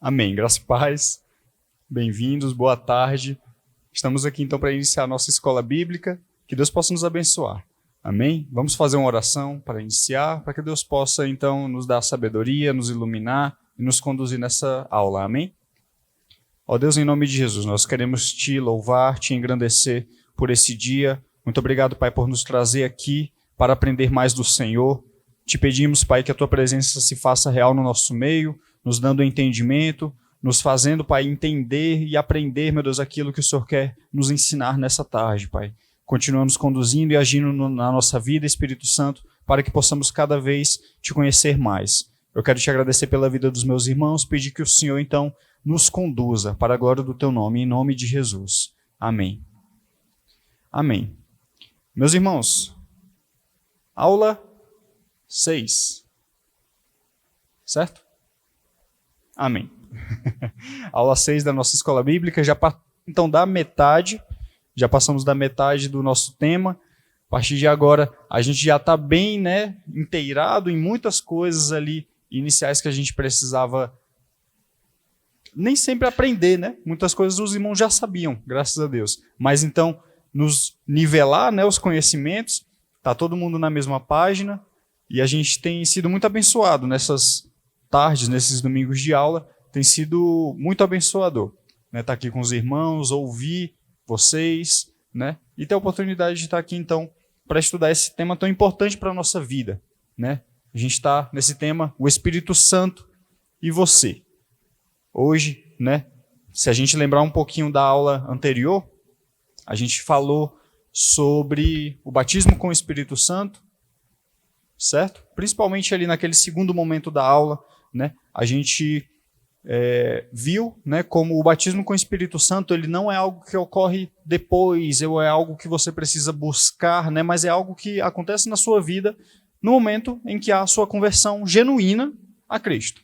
Amém. Graça e paz. Bem-vindos, boa tarde. Estamos aqui então para iniciar a nossa escola bíblica. Que Deus possa nos abençoar. Amém? Vamos fazer uma oração para iniciar, para que Deus possa então nos dar sabedoria, nos iluminar e nos conduzir nessa aula. Amém? Ó Deus, em nome de Jesus, nós queremos te louvar, te engrandecer por esse dia. Muito obrigado, Pai, por nos trazer aqui para aprender mais do Senhor. Te pedimos, Pai, que a tua presença se faça real no nosso meio, nos dando entendimento, nos fazendo, Pai, entender e aprender, meu Deus, aquilo que o Senhor quer nos ensinar nessa tarde, Pai. Continua nos conduzindo e agindo na nossa vida, Espírito Santo, para que possamos cada vez te conhecer mais. Eu quero te agradecer pela vida dos meus irmãos, pedir que o Senhor, então, nos conduza para a glória do teu nome, em nome de Jesus. Amém. Amém. Meus irmãos, aula 6. Certo? Amém. Aula 6 da nossa escola bíblica, então da metade, já passamos da metade do nosso tema. A partir de agora, a gente já está bem, inteirado em muitas coisas ali iniciais que a gente precisava nem sempre aprender, Muitas coisas os irmãos já sabiam, graças a Deus. Mas então, nos nivelar, os conhecimentos, está todo mundo na mesma página, e a gente tem sido muito abençoado nessas tardes, nesses domingos de aula, tem sido muito abençoador. Tá aqui com os irmãos, ouvir vocês, e ter a oportunidade de estar aqui, então, para estudar esse tema tão importante para a nossa vida. A gente está nesse tema, o Espírito Santo e você. Hoje, se a gente lembrar um pouquinho da aula anterior, a gente falou sobre o batismo com o Espírito Santo, certo? Principalmente ali naquele segundo momento da aula, a gente viu, como o batismo com o Espírito Santo ele não é algo que ocorre depois, ou é algo que você precisa buscar, mas é algo que acontece na sua vida no momento em que há a sua conversão genuína a Cristo.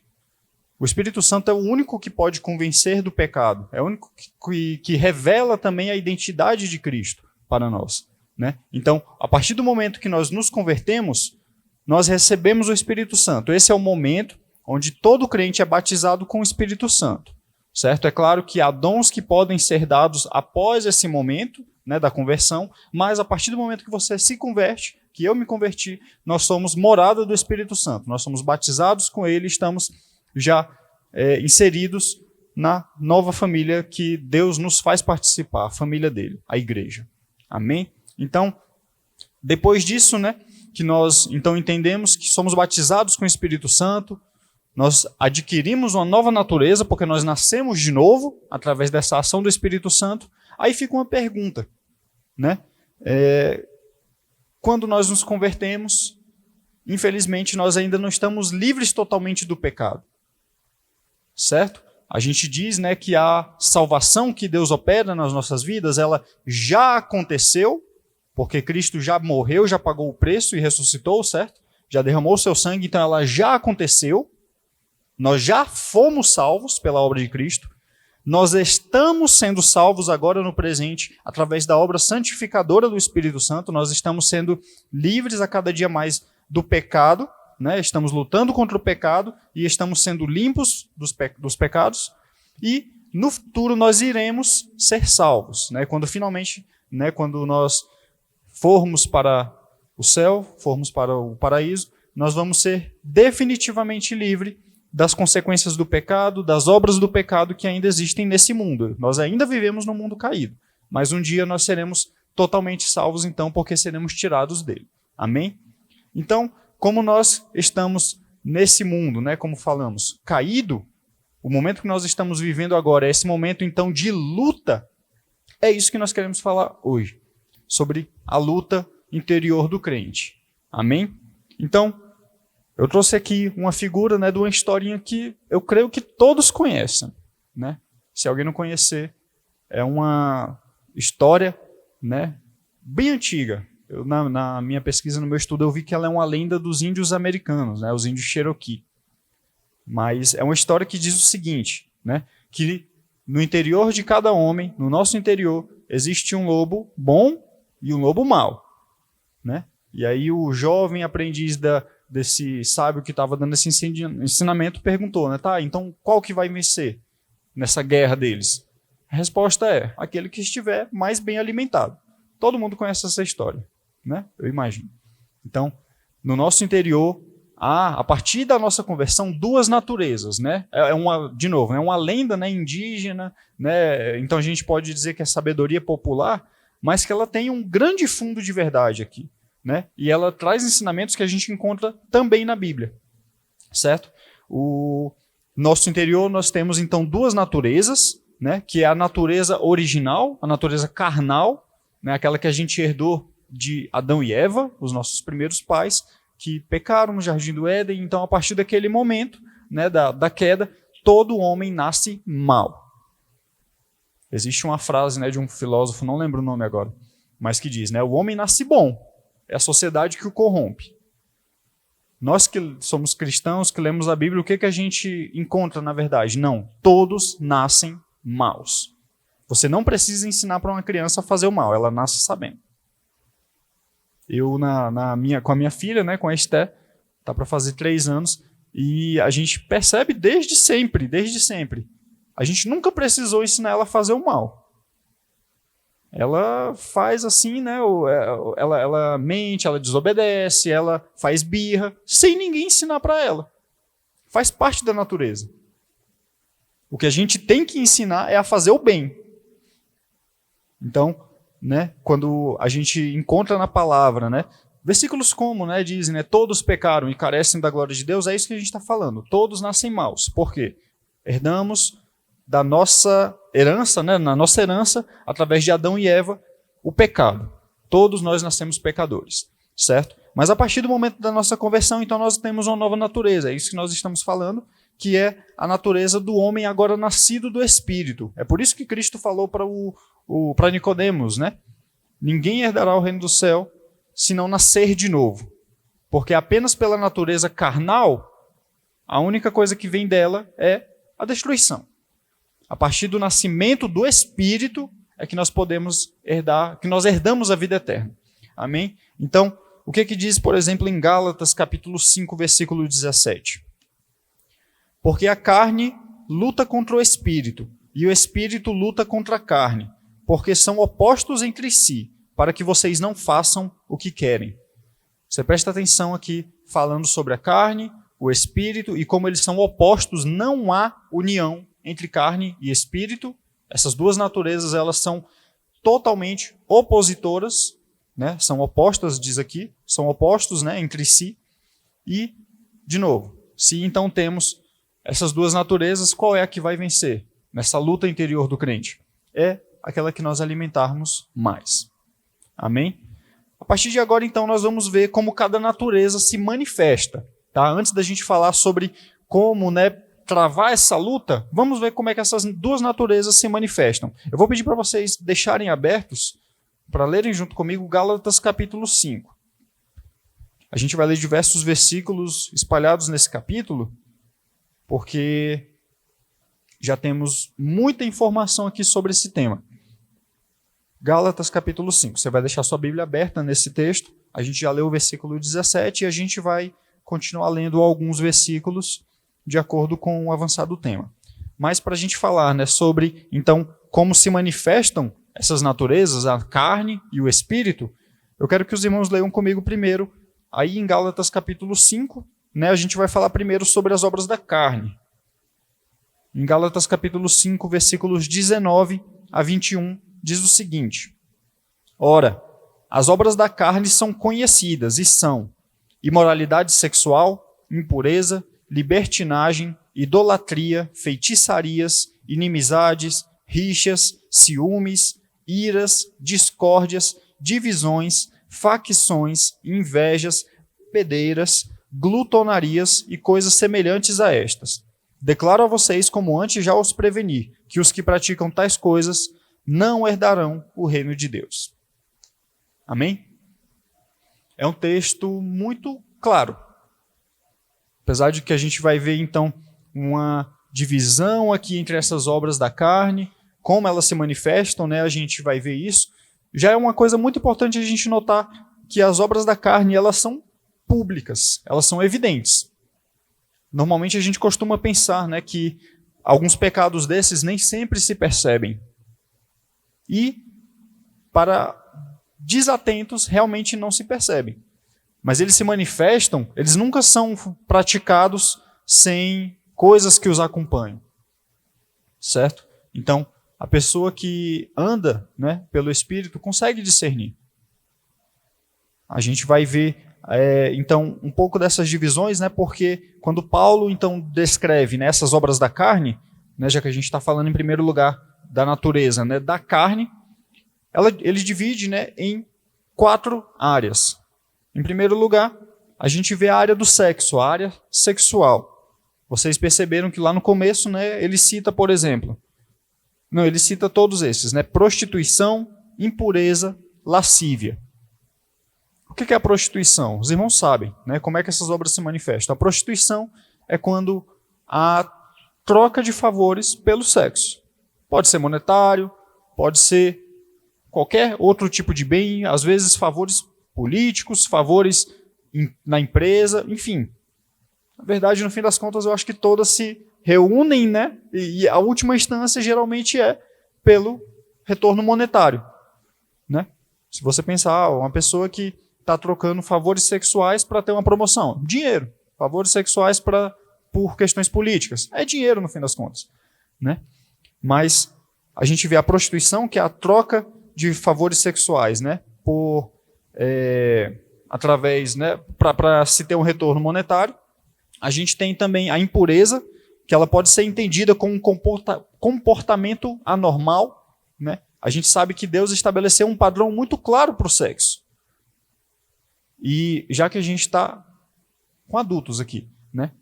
O Espírito Santo é o único que pode convencer do pecado, é o único que revela também a identidade de Cristo para nós. Então, a partir do momento que nós nos convertemos, nós recebemos o Espírito Santo. Esse é o momento onde todo crente é batizado com o Espírito Santo. Certo? É claro que há dons que podem ser dados após esse momento da conversão, mas a partir do momento que você se converte, que eu me converti, nós somos morada do Espírito Santo. Nós somos batizados com ele, estamos já inseridos na nova família que Deus nos faz participar, a família dele, a igreja. Amém? Então, depois disso, que nós então entendemos que somos batizados com o Espírito Santo, nós adquirimos uma nova natureza, porque nós nascemos de novo, através dessa ação do Espírito Santo. Aí fica uma pergunta, quando nós nos convertemos, infelizmente nós ainda não estamos livres totalmente do pecado. Certo? A gente diz que a salvação que Deus opera nas nossas vidas, ela já aconteceu, porque Cristo já morreu, já pagou o preço e ressuscitou, certo? Já derramou o seu sangue, então ela já aconteceu. Nós já fomos salvos pela obra de Cristo. Nós estamos sendo salvos agora no presente, através da obra santificadora do Espírito Santo. Nós estamos sendo livres a cada dia mais do pecado, estamos lutando contra o pecado e estamos sendo limpos dos pecados. E no futuro nós iremos ser salvos. Quando finalmente, quando nós formos para o céu, formos para o paraíso, nós vamos ser definitivamente livres das consequências do pecado, das obras do pecado que ainda existem nesse mundo. Nós ainda vivemos no mundo caído, mas um dia nós seremos totalmente salvos, então, porque seremos tirados dele. Amém? Então, como nós estamos nesse mundo, como falamos, caído, o momento que nós estamos vivendo agora é esse momento, então, de luta. É isso que nós queremos falar hoje, sobre a luta interior do crente. Amém? Então, eu trouxe aqui uma figura de uma historinha que eu creio que todos conhecem. Se alguém não conhecer, é uma história bem antiga. Na minha pesquisa, no meu estudo, eu vi que ela é uma lenda dos índios americanos, os índios Cherokee. Mas é uma história que diz o seguinte, que no interior de cada homem, no nosso interior, existe um lobo bom e um lobo mau. E aí o jovem aprendiz desse sábio que estava dando esse ensinamento perguntou, né, tá, então qual que vai vencer nessa guerra deles? A resposta é, aquele que estiver mais bem alimentado. Todo mundo conhece essa história, né? Eu imagino. Então, no nosso interior, há, a partir da nossa conversão, duas naturezas, né? De novo, é uma lenda, né, indígena, né? Então a gente pode dizer que é sabedoria popular, mas que ela tem um grande fundo de verdade aqui, né? E ela traz ensinamentos que a gente encontra também na Bíblia, certo? O nosso interior nós temos então duas naturezas, né? Que é a natureza original, a natureza carnal, né? Aquela que a gente herdou de Adão e Eva, os nossos primeiros pais, que pecaram no Jardim do Éden. Então, a partir daquele momento, né, da queda, todo homem nasce mal. Existe uma frase, né, de um filósofo, não lembro o nome agora, mas que diz, né, o homem nasce bom, é a sociedade que o corrompe. Nós que somos cristãos, que lemos a Bíblia, o que a gente encontra na verdade? Não, todos nascem maus. Você não precisa ensinar para uma criança a fazer o mal, ela nasce sabendo. Eu, com a minha filha, né, com a Esté, está para fazer 3 anos, e a gente percebe desde sempre, a gente nunca precisou ensinar ela a fazer o mal. Ela faz assim, né, ela mente, ela desobedece, ela faz birra, sem ninguém ensinar para ela. Faz parte da natureza. O que a gente tem que ensinar é a fazer o bem. Então, né, quando a gente encontra na palavra, né, versículos como, né, dizem, né, todos pecaram e carecem da glória de Deus, é isso que a gente está falando. Todos nascem maus. Por quê? Herdamos da nossa herança, né, na nossa herança, através de Adão e Eva, o pecado. Todos nós nascemos pecadores, certo? Mas a partir do momento da nossa conversão, então nós temos uma nova natureza. É isso que nós estamos falando, que é a natureza do homem agora nascido do Espírito. É por isso que Cristo falou para Nicodemos, né? Ninguém herdará o reino do céu se não nascer de novo. Porque apenas pela natureza carnal, a única coisa que vem dela é a destruição. A partir do nascimento do Espírito é que nós podemos herdar, que nós herdamos a vida eterna. Amém? Então, o que diz, por exemplo, em Gálatas capítulo 5, versículo 17? Porque a carne luta contra o Espírito, e o Espírito luta contra a carne, porque são opostos entre si, para que vocês não façam o que querem. Você presta atenção aqui, falando sobre a carne, o Espírito, e como eles são opostos, não há união entre carne e Espírito. Essas duas naturezas, elas são totalmente opositoras, né? São opostas, diz aqui, são opostos, né, entre si. E, de novo, se então temos essas duas naturezas, qual é a que vai vencer nessa luta interior do crente? É aquela que nós alimentarmos mais. Amém? A partir de agora, então, nós vamos ver como cada natureza se manifesta. Tá? Antes da gente falar sobre como, né, travar essa luta, vamos ver como é que essas duas naturezas se manifestam. Eu vou pedir para vocês deixarem abertos, para lerem junto comigo, Gálatas capítulo 5. A gente vai ler diversos versículos espalhados nesse capítulo, porque já temos muita informação aqui sobre esse tema. Gálatas capítulo 5. Você vai deixar sua Bíblia aberta nesse texto. A gente já leu o versículo 17 e a gente vai continuar lendo alguns versículos de acordo com o avançar do tema. Mas para a gente falar, né, sobre, então, como se manifestam essas naturezas, a carne e o espírito, eu quero que os irmãos leiam comigo primeiro, aí em Gálatas capítulo 5, né, a gente vai falar primeiro sobre as obras da carne. Em Gálatas capítulo 5, versículos 19 a 21, diz o seguinte: Ora, as obras da carne são conhecidas e são imoralidade sexual, impureza, libertinagem, idolatria, feitiçarias, inimizades, rixas, ciúmes, iras, discórdias, divisões, facções, invejas, pedeiras, glutonarias e coisas semelhantes a estas. Declaro a vocês, como antes já os preveni, que os que praticam tais coisas não herdarão o reino de Deus. Amém? É um texto muito claro. Apesar de que a gente vai ver, então, uma divisão aqui entre essas obras da carne, como elas se manifestam, né? A gente vai ver isso. Já é uma coisa muito importante a gente notar que as obras da carne, elas são públicas, elas são evidentes. Normalmente a gente costuma pensar, né, que alguns pecados desses nem sempre se percebem. E, para desatentos, realmente não se percebem. Mas eles se manifestam, eles nunca são praticados sem coisas que os acompanham. Certo? Então, a pessoa que anda, né, pelo Espírito consegue discernir. A gente vai ver, então, um pouco dessas divisões, né, porque quando Paulo, então, descreve, né, essas obras da carne, né, já que a gente está falando em primeiro lugar da natureza, né, da carne, ele divide, né, em 4 áreas. Em primeiro lugar, a gente vê a área do sexo, a área sexual. Vocês perceberam que lá no começo, né, ele cita, por exemplo, ele cita todos esses, né, prostituição, impureza, lascívia. O que é a prostituição? Os irmãos sabem, né, como é que essas obras se manifestam. A prostituição é quando há troca de favores pelo sexo. Pode ser monetário, pode ser qualquer outro tipo de bem, às vezes favores políticos, favores na empresa, enfim. Na verdade, no fim das contas, eu acho que todas se reúnem, né? E a última instância geralmente é pelo retorno monetário, né? Se você pensar, uma pessoa que está trocando favores sexuais para ter uma promoção, dinheiro. Favores sexuais por questões políticas, é dinheiro no fim das contas, né? Mas a gente vê a prostituição, que é a troca de favores sexuais, né? Através, né? Para se ter um retorno monetário. A gente tem também a impureza, que ela pode ser entendida como um comportamento anormal, né? A gente sabe que Deus estabeleceu um padrão muito claro para o sexo. E já que a gente está com adultos aqui, né?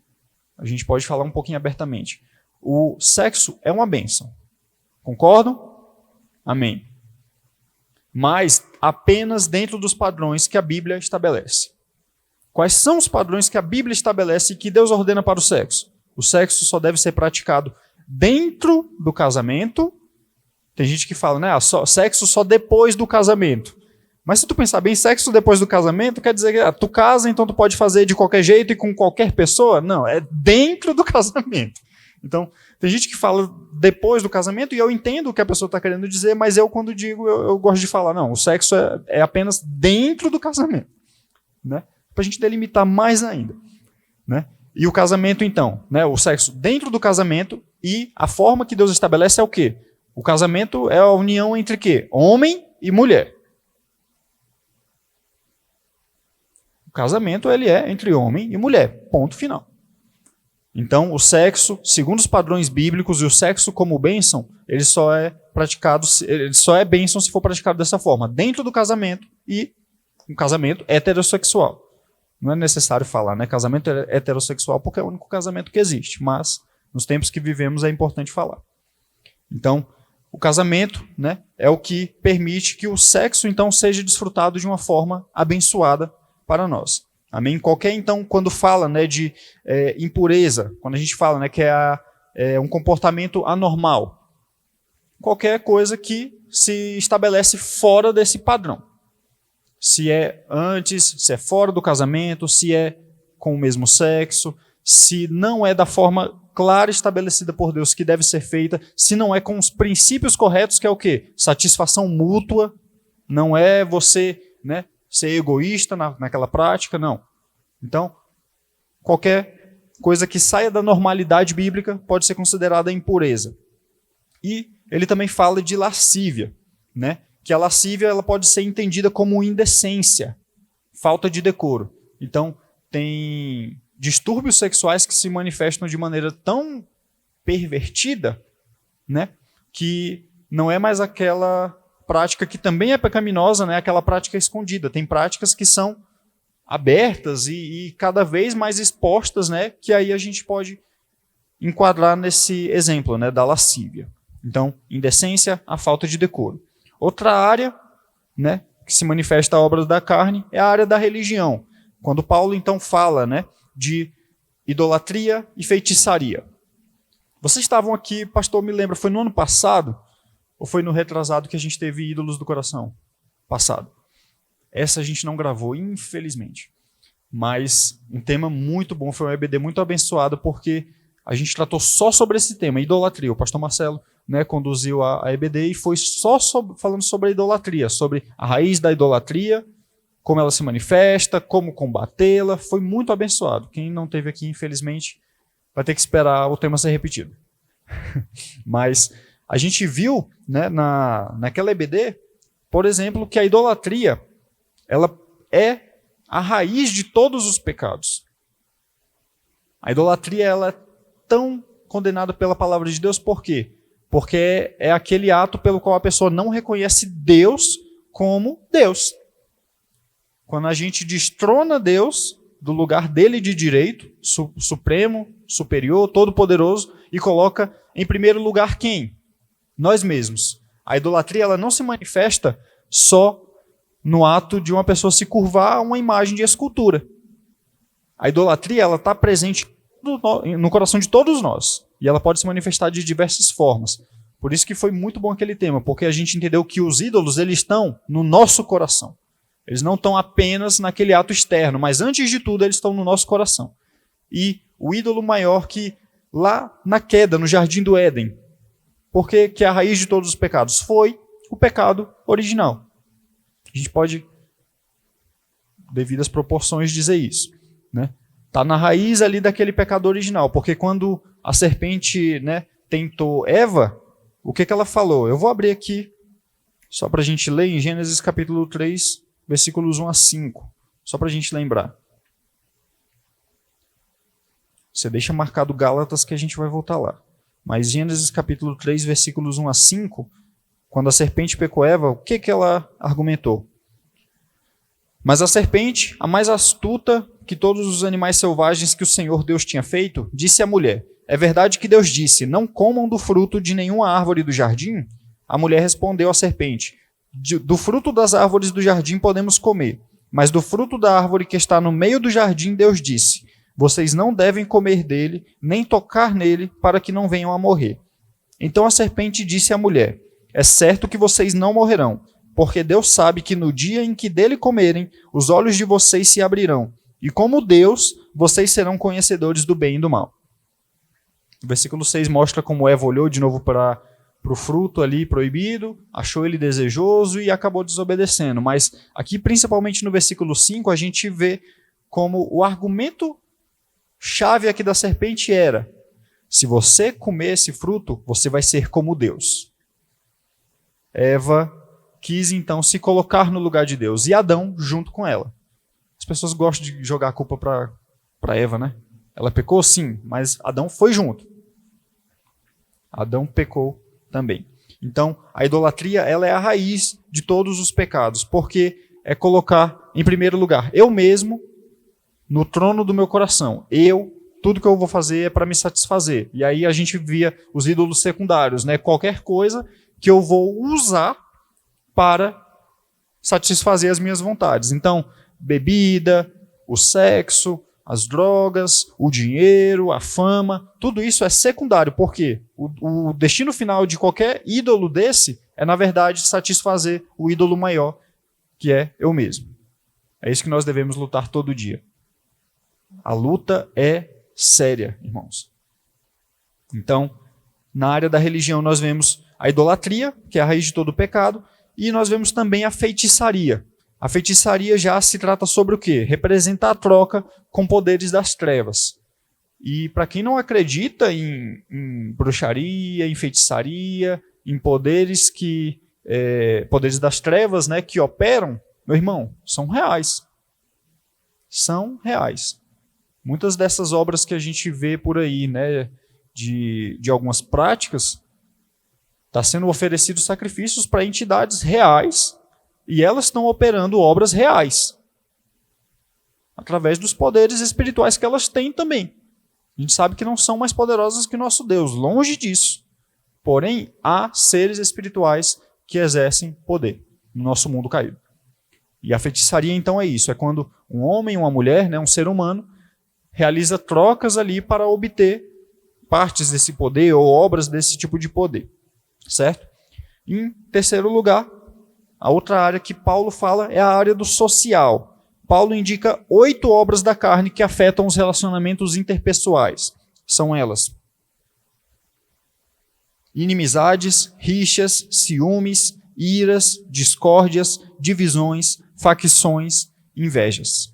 A gente pode falar um pouquinho abertamente. O sexo é uma bênção. Concordam? Amém. Mas apenas dentro dos padrões que a Bíblia estabelece. Quais são os padrões que a Bíblia estabelece e que Deus ordena para o sexo? O sexo só deve ser praticado dentro do casamento. Tem gente que fala, né, sexo só depois do casamento. Mas se tu pensar bem, sexo depois do casamento quer dizer que tu casa, então tu pode fazer de qualquer jeito e com qualquer pessoa? Não, é dentro do casamento. Então, tem gente que fala depois do casamento, e eu entendo o que a pessoa está querendo dizer, mas eu, quando digo, eu gosto de falar, não, o sexo é apenas dentro do casamento, né? Para a gente delimitar mais ainda, né? E o casamento, então, né? O sexo dentro do casamento, e a forma que Deus estabelece é o quê? O casamento é a união entre quê? Homem e mulher. O casamento, ele é entre homem e mulher, ponto final. Então, o sexo, segundo os padrões bíblicos, e o sexo como bênção, ele só é praticado, ele só é bênção se for praticado dessa forma, dentro do casamento, e um casamento heterossexual. Não é necessário falar, né? Casamento heterossexual, porque é o único casamento que existe, mas nos tempos que vivemos é importante falar. Então, o casamento, né, é o que permite que o sexo, então, seja desfrutado de uma forma abençoada para nós. Amém? Qualquer, então, quando fala, né, de impureza, quando a gente fala, né, que é um comportamento anormal, qualquer coisa que se estabelece fora desse padrão. Se é antes, se é fora do casamento, se é com o mesmo sexo, se não é da forma clara estabelecida por Deus que deve ser feita, se não é com os princípios corretos, que é o quê? Satisfação mútua, não é você, né, ser egoísta naquela prática, não. Então, qualquer coisa que saia da normalidade bíblica pode ser considerada impureza. E ele também fala de lascívia, né? Que a lascívia ela pode ser entendida como indecência, falta de decoro. Então, tem distúrbios sexuais que se manifestam de maneira tão pervertida, né, que não é mais aquela prática que também é pecaminosa, né, aquela prática escondida. Tem práticas que são abertas e cada vez mais expostas, né, que aí a gente pode enquadrar nesse exemplo, né, da lascívia. Então, indecência, a falta de decoro. Outra área, né, que se manifesta a obra da carne é a área da religião. Quando Paulo, então, fala, né, de idolatria e feitiçaria. Vocês estavam aqui, pastor, me lembra, foi no ano passado ou foi no retrasado que a gente teve ídolos do coração? Passado. Essa a gente não gravou, infelizmente. mas um tema muito bom, foi um EBD muito abençoado, porque a gente tratou só sobre esse tema, idolatria. O pastor Marcelo, né, conduziu a EBD e foi só falando sobre a idolatria, sobre a raiz da idolatria, como ela se manifesta, como combatê-la. Foi muito abençoado. Quem não teve aqui, infelizmente, vai ter que esperar o tema ser repetido. Mas a gente viu, né, naquela EBD, por exemplo, que a idolatria ela é a raiz de todos os pecados. A idolatria ela é tão condenada pela palavra de Deus, por quê? Porque é aquele ato pelo qual a pessoa não reconhece Deus como Deus. Quando a gente destrona Deus do lugar dele de direito, supremo, superior, todo-poderoso, e coloca em primeiro lugar quem? Nós mesmos. A idolatria ela não se manifesta só no ato de uma pessoa se curvar a uma imagem de escultura. A idolatria ela está presente no coração de todos nós. E ela pode se manifestar de diversas formas. Por isso que foi muito bom aquele tema, porque a gente entendeu que os ídolos eles estão no nosso coração. Eles não estão apenas naquele ato externo, mas antes de tudo eles estão no nosso coração. E o ídolo maior que lá na queda, no Jardim do Éden, porque que é a raiz de todos os pecados, foi o pecado original. A gente pode, devido às proporções, dizer isso, né? Está na raiz ali daquele pecado original, porque quando a serpente, né, tentou Eva, o que ela falou? Eu vou abrir aqui, só para a gente ler em Gênesis capítulo 3, versículos 1 a 5, só para a gente lembrar. Você deixa marcado Gálatas que a gente vai voltar lá. Mas Gênesis capítulo 3, versículos 1 a 5, quando a serpente pecou Eva, o que ela argumentou? Mas a serpente, a mais astuta que todos os animais selvagens que o Senhor Deus tinha feito, disse à mulher: é verdade que Deus disse, não comam do fruto de nenhuma árvore do jardim? A mulher respondeu à serpente: do fruto das árvores do jardim podemos comer, mas do fruto da árvore que está no meio do jardim, Deus disse: vocês não devem comer dele, nem tocar nele, para que não venham a morrer. Então a serpente disse à mulher: é certo que vocês não morrerão, porque Deus sabe que no dia em que dele comerem, os olhos de vocês se abrirão, e como Deus, vocês serão conhecedores do bem e do mal. O versículo 6 mostra como Eva olhou de novo para o fruto ali proibido, achou ele desejoso e acabou desobedecendo. Mas aqui, principalmente no versículo 5, a gente vê como o argumento chave aqui da serpente era: se você comer esse fruto, você vai ser como Deus. Eva quis então se colocar no lugar de Deus, e Adão junto com ela. As pessoas gostam de jogar a culpa para Eva, né? Ela pecou sim, mas Adão foi junto. Adão pecou também. Então, a idolatria ela é a raiz de todos os pecados, porque é colocar em primeiro lugar eu mesmo no trono do meu coração. Tudo que eu vou fazer é para me satisfazer. E aí a gente via os ídolos secundários, né? Qualquer coisa que eu vou usar para satisfazer as minhas vontades. Então, bebida, o sexo, as drogas, o dinheiro, a fama, tudo isso é secundário. Por quê? O destino final de qualquer ídolo desse é, na verdade, satisfazer o ídolo maior, que é eu mesmo. É isso que nós devemos lutar todo dia. A luta é séria, irmãos. Então, na área da religião, nós vemos a idolatria, que é a raiz de todo o pecado, e nós vemos também a feitiçaria. A feitiçaria já se trata sobre o quê? Representa a troca com poderes das trevas. E para quem não acredita em bruxaria, em feitiçaria, em poderes das trevas, né, que operam, meu irmão, são reais. São reais. Muitas dessas obras que a gente vê por aí, né, de algumas práticas, está sendo oferecidos sacrifícios para entidades reais, e elas estão operando obras reais, através dos poderes espirituais que elas têm também. A gente sabe que não são mais poderosas que o nosso Deus, longe disso. Porém, há seres espirituais que exercem poder no nosso mundo caído. E a feitiçaria, então, é isso. É quando um homem, uma mulher, né, um ser humano, realiza trocas ali para obter partes desse poder ou obras desse tipo de poder. Certo? Em terceiro lugar, a outra área que Paulo fala é a área do social. Paulo indica 8 obras da carne que afetam os relacionamentos interpessoais. São elas: inimizades, rixas, ciúmes, iras, discórdias, divisões, facções, invejas.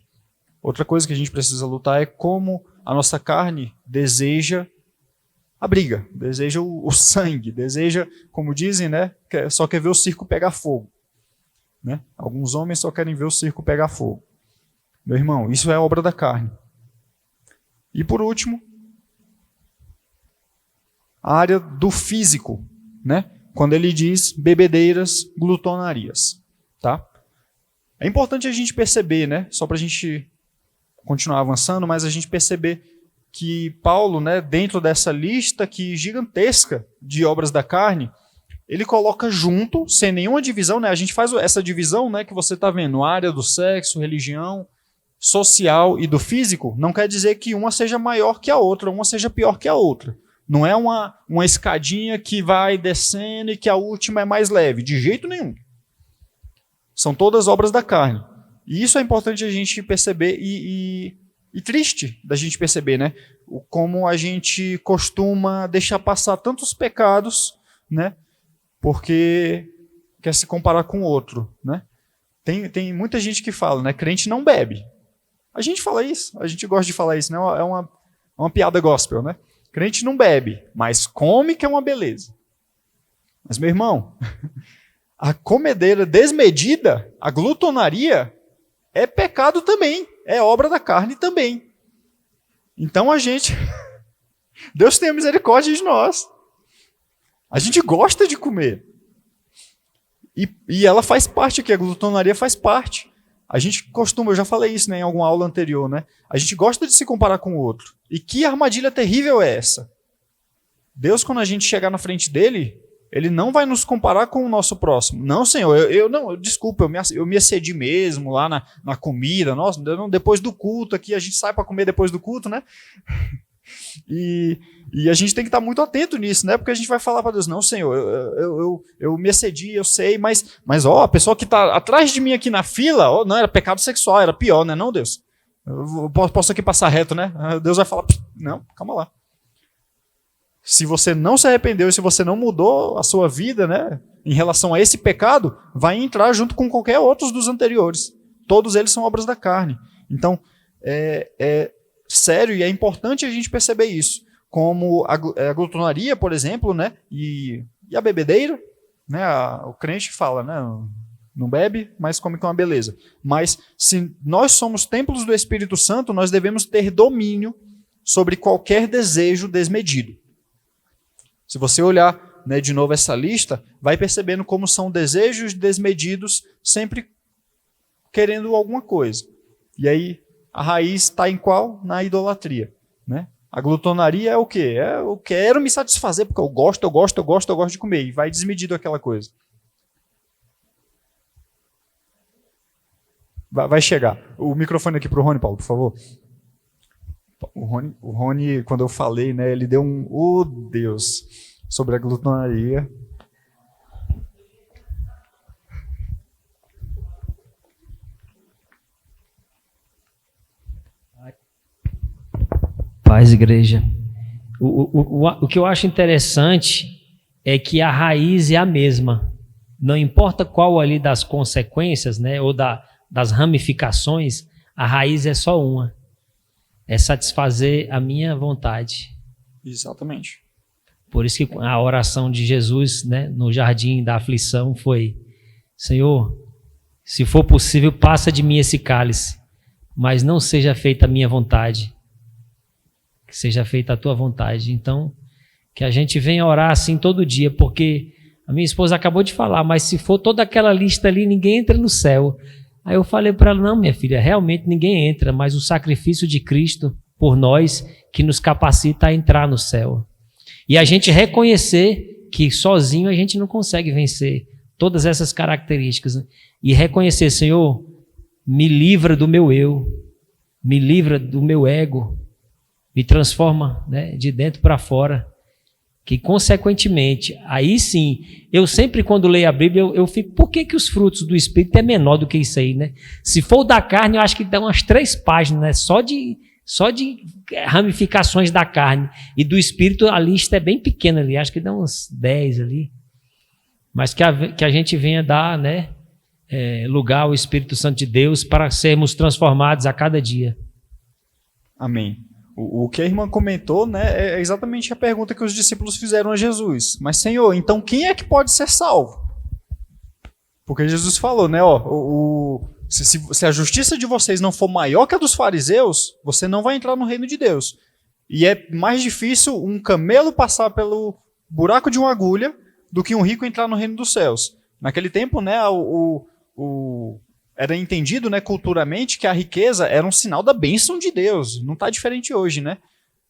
Outra coisa que a gente precisa lutar é como a nossa carne deseja a briga, deseja o sangue, deseja, como dizem, né, só quer ver o circo pegar fogo. Né? Alguns homens só querem ver o circo pegar fogo. Meu irmão, isso é obra da carne. E por último, a área do físico, né? Quando ele diz bebedeiras, glutonarias. Tá? É importante a gente perceber, né? Só para a gente continuar avançando, mas a gente perceber que Paulo, né, dentro dessa lista aqui gigantesca de obras da carne, ele coloca junto, sem nenhuma divisão, né? A gente faz essa divisão, né, que você está vendo, a área do sexo, religião, social e do físico, não quer dizer que uma seja maior que a outra, uma seja pior que a outra. Não é uma escadinha que vai descendo e que a última é mais leve, de jeito nenhum. São todas obras da carne. E isso é importante a gente perceber e triste da gente perceber, né? Como a gente costuma deixar passar tantos pecados, né? Porque quer se comparar com o outro, né? Tem muita gente que fala, né? Crente não bebe. A gente fala isso, a gente gosta de falar isso, né? É uma piada gospel, né? Crente não bebe, mas come que é uma beleza. Mas, meu irmão, a comedeira desmedida, a glutonaria, é pecado também, é obra da carne também. Então a gente, Deus tenha misericórdia de nós. A gente gosta de comer. E ela faz parte aqui, a glutonaria faz parte. A gente costuma, eu já falei isso, né, em alguma aula anterior, né? A gente gosta de se comparar com o outro. E que armadilha terrível é essa? Deus, quando a gente chegar na frente dele, ele não vai nos comparar com o nosso próximo. Não, Senhor, desculpa, eu me excedi mesmo lá na comida. Nossa, depois do culto aqui, a gente sai para comer depois do culto, né? E a gente tem que estar muito atento nisso, né? Porque a gente vai falar para Deus, não, Senhor, eu me excedi, eu sei, mas ó, a pessoa que está atrás de mim aqui na fila, ó, não era pecado sexual, era pior, né? Não, Deus. Eu posso aqui passar reto, né? Deus vai falar, não, calma lá. Se você não se arrependeu, se você não mudou a sua vida, né, em relação a esse pecado, vai entrar junto com qualquer outros dos anteriores. Todos eles são obras da carne. Então, é sério e é importante a gente perceber isso. Como a glutonaria, por exemplo, né, e a bebedeira, né, o crente fala, né, não bebe, mas come com uma beleza. Mas se nós somos templos do Espírito Santo, nós devemos ter domínio sobre qualquer desejo desmedido. Se você olhar, né, de novo essa lista, vai percebendo como são desejos desmedidos, sempre querendo alguma coisa. E aí a raiz está em qual? Na idolatria. Né? A glutonaria é o quê? Eu quero me satisfazer porque eu gosto de comer. E vai desmedido aquela coisa. Vai chegar. O microfone aqui para o Rony, Paulo, por favor. O Rony, quando eu falei, né, ele deu oh Deus, sobre a glutonaria. Paz, igreja. O que eu acho interessante é que a raiz é a mesma. Não importa qual ali das consequências, né, ou das ramificações, a raiz é só uma. É satisfazer a minha vontade. Exatamente. Por isso que a oração de Jesus, né, no jardim da aflição foi: Senhor, se for possível, passa de mim esse cálice, mas não seja feita a minha vontade, que seja feita a tua vontade. Então, que a gente venha orar assim todo dia, porque a minha esposa acabou de falar, mas se for toda aquela lista ali, ninguém entra no céu. Aí eu falei para ela, não, minha filha, realmente ninguém entra, mas o sacrifício de Cristo por nós que nos capacita a entrar no céu. E a gente reconhecer que sozinho a gente não consegue vencer todas essas características. Né? E reconhecer, Senhor, me livra do meu eu, me livra do meu ego, me transforma, né, de dentro para fora, que consequentemente, aí sim, eu sempre quando leio a Bíblia, eu fico, por que os frutos do Espírito é menor do que isso aí, né? Se for o da carne, eu acho que dá umas 3 páginas, né? Só de ramificações da carne. E do Espírito a lista é bem pequena ali, acho que dá uns 10 ali. Mas que a gente venha dar, né, lugar ao Espírito Santo de Deus para sermos transformados a cada dia. Amém. O que a irmã comentou, né, é exatamente a pergunta que os discípulos fizeram a Jesus. Mas, Senhor, então quem é que pode ser salvo? Porque Jesus falou, né, se a justiça de vocês não for maior que a dos fariseus, você não vai entrar no reino de Deus. E é mais difícil um camelo passar pelo buraco de uma agulha do que um rico entrar no reino dos céus. Naquele tempo, né, era entendido, né, culturalmente, que a riqueza era um sinal da bênção de Deus. Não está diferente hoje, né?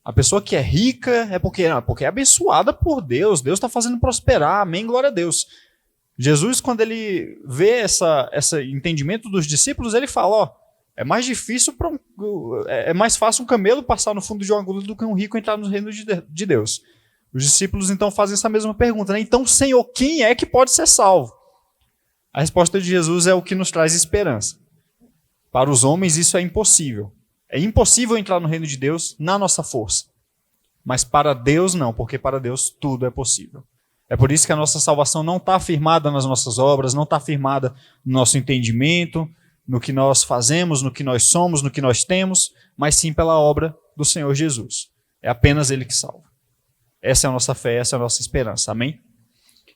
A pessoa que é rica é porque é abençoada por Deus. Deus está fazendo prosperar. Amém, glória a Deus. Jesus, quando ele vê esse entendimento dos discípulos, ele fala, é mais fácil um camelo passar no fundo de uma agulha do que um rico entrar no reino de Deus. Os discípulos, então, fazem essa mesma pergunta, né? Então, Senhor, quem é que pode ser salvo? A resposta de Jesus é o que nos traz esperança. Para os homens isso é impossível. É impossível entrar no reino de Deus na nossa força. Mas para Deus não, porque para Deus tudo é possível. É por isso que a nossa salvação não está firmada nas nossas obras, não está firmada no nosso entendimento, no que nós fazemos, no que nós somos, no que nós temos, mas sim pela obra do Senhor Jesus. É apenas Ele que salva. Essa é a nossa fé, essa é a nossa esperança. Amém?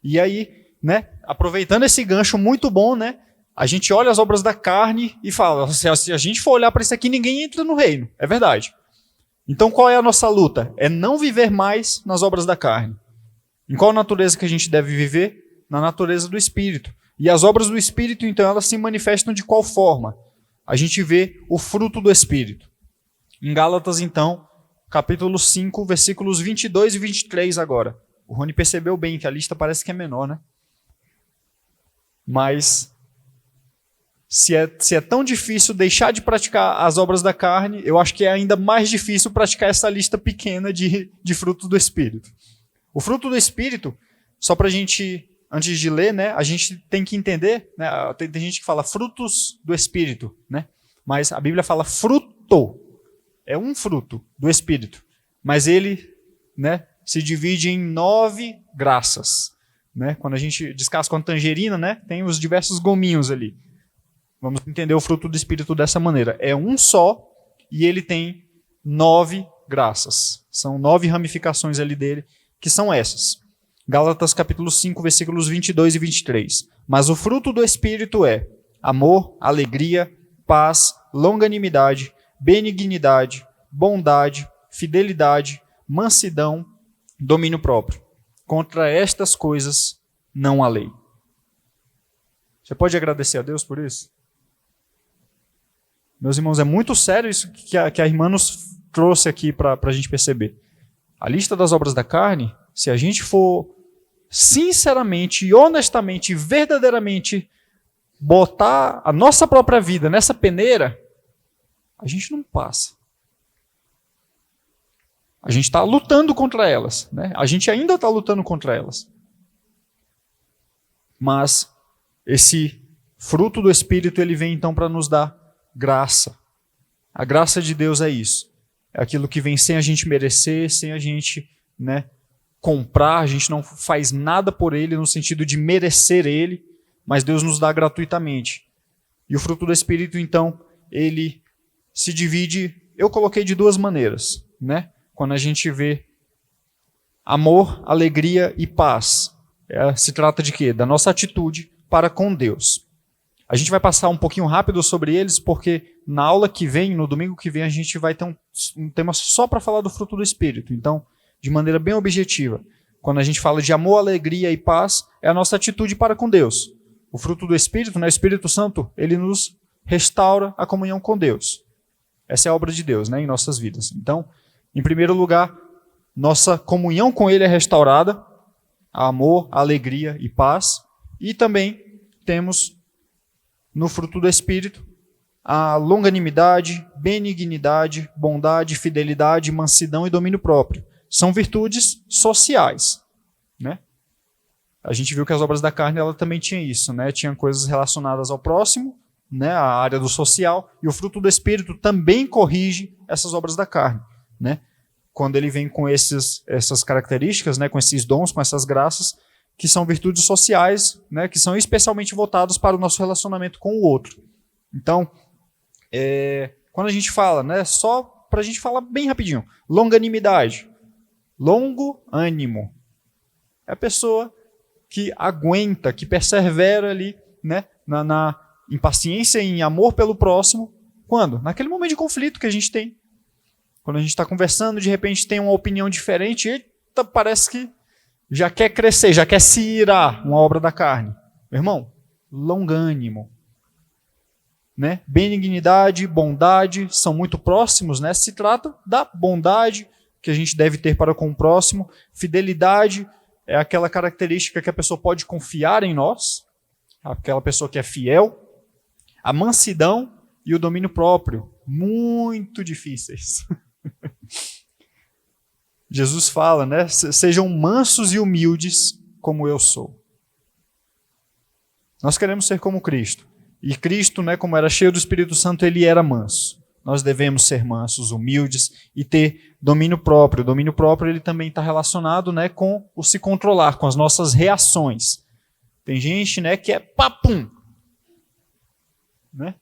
E aí, né, aproveitando esse gancho muito bom, né, a gente olha as obras da carne e fala, se a gente for olhar para isso aqui, ninguém entra no reino. É verdade. Então qual é a nossa luta? É não viver mais nas obras da carne. Em qual natureza que a gente deve viver? Na natureza do Espírito. E as obras do Espírito, então, elas se manifestam de qual forma? A gente vê o fruto do Espírito. Em Gálatas, então, capítulo 5, versículos 22 e 23 agora. O Rony percebeu bem que a lista parece que é menor, né? Mas, se é tão difícil deixar de praticar as obras da carne, eu acho que é ainda mais difícil praticar essa lista pequena de fruto do Espírito. O fruto do Espírito, só para a gente, antes de ler, né, a gente tem que entender, né, tem gente que fala frutos do Espírito, né, mas a Bíblia fala fruto, é um fruto do Espírito, mas ele, né, se divide em 9 graças. Né? Quando a gente descasca uma tangerina, né, tem os diversos gominhos ali. Vamos entender o fruto do Espírito dessa maneira. É um só e ele tem 9 graças. São 9 ramificações ali dele, que são essas. Gálatas capítulo 5, versículos 22 e 23. Mas o fruto do Espírito é amor, alegria, paz, longanimidade, benignidade, bondade, fidelidade, mansidão, domínio próprio. Contra estas coisas não há lei. Você pode agradecer a Deus por isso? Meus irmãos, é muito sério isso que a irmã nos trouxe aqui para a gente perceber. A lista das obras da carne, se a gente for sinceramente, honestamente, verdadeiramente botar a nossa própria vida nessa peneira, a gente não passa. A gente está lutando contra elas, né? A gente ainda está lutando contra elas. Mas esse fruto do Espírito, ele vem então para nos dar graça. A graça de Deus é isso. É aquilo que vem sem a gente merecer, sem a gente, né, comprar. A gente não faz nada por ele no sentido de merecer ele, mas Deus nos dá gratuitamente. E o fruto do Espírito, então, ele se divide, eu coloquei de 2 maneiras, né? Quando a gente vê amor, alegria e paz, se trata de quê? Da nossa atitude para com Deus. A gente vai passar um pouquinho rápido sobre eles, porque na aula que vem, no domingo que vem, a gente vai ter um tema só para falar do fruto do Espírito. Então, de maneira bem objetiva, quando a gente fala de amor, alegria e paz, é a nossa atitude para com Deus. O fruto do Espírito, né, o Espírito Santo, ele nos restaura a comunhão com Deus. Essa é a obra de Deus, né, em nossas vidas. Então, em primeiro lugar, nossa comunhão com Ele é restaurada, amor, alegria e paz. E também temos no fruto do Espírito a longanimidade, benignidade, bondade, fidelidade, mansidão e domínio próprio. são virtudes sociais, né? A gente viu que as obras da carne ela também tinha isso, né? Tinha coisas relacionadas ao próximo, né? A área do social, e o fruto do Espírito também corrige essas obras da carne, né? Quando ele vem com essas características, né? Com esses dons, com essas graças, que são virtudes sociais, né? Que são especialmente voltadas para o nosso relacionamento com o outro. Então, quando a gente fala, né? Só para a gente falar bem rapidinho, longanimidade. Longo ânimo. É a pessoa que aguenta, que persevera ali, né, em paciência, em amor pelo próximo. Quando? Naquele momento de conflito que a gente tem. Quando a gente está conversando, de repente tem uma opinião diferente, eita, parece que já quer crescer, já quer se irar, uma obra da carne. Meu irmão, longânimo. Né? Benignidade, bondade são muito próximos, né? Se trata da bondade que a gente deve ter para com o próximo. Fidelidade é aquela característica que a pessoa pode confiar em nós, aquela pessoa que é fiel. A mansidão e o domínio próprio, muito difíceis. Jesus fala, né? Sejam mansos e humildes como eu sou. Nós queremos ser como Cristo. E Cristo, né, como era cheio do Espírito Santo, ele era manso. Nós devemos ser mansos, humildes e ter domínio próprio. O domínio próprio ele também está relacionado, né, com o se controlar, com as nossas reações. Tem gente, né, que é papum. Né?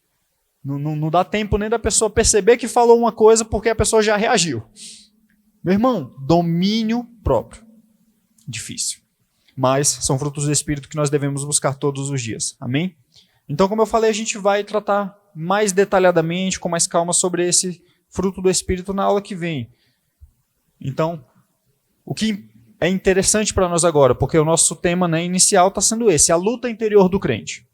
Não dá tempo nem da pessoa perceber que falou uma coisa porque a pessoa já reagiu. Meu irmão, domínio próprio. Difícil. Mas são frutos do Espírito que nós devemos buscar todos os dias. Amém? Então, como eu falei, a gente vai tratar mais detalhadamente, com mais calma, sobre esse fruto do Espírito na aula que vem. Então, o que é interessante para nós agora, porque o nosso tema, né, inicial está sendo esse, a luta interior do crente.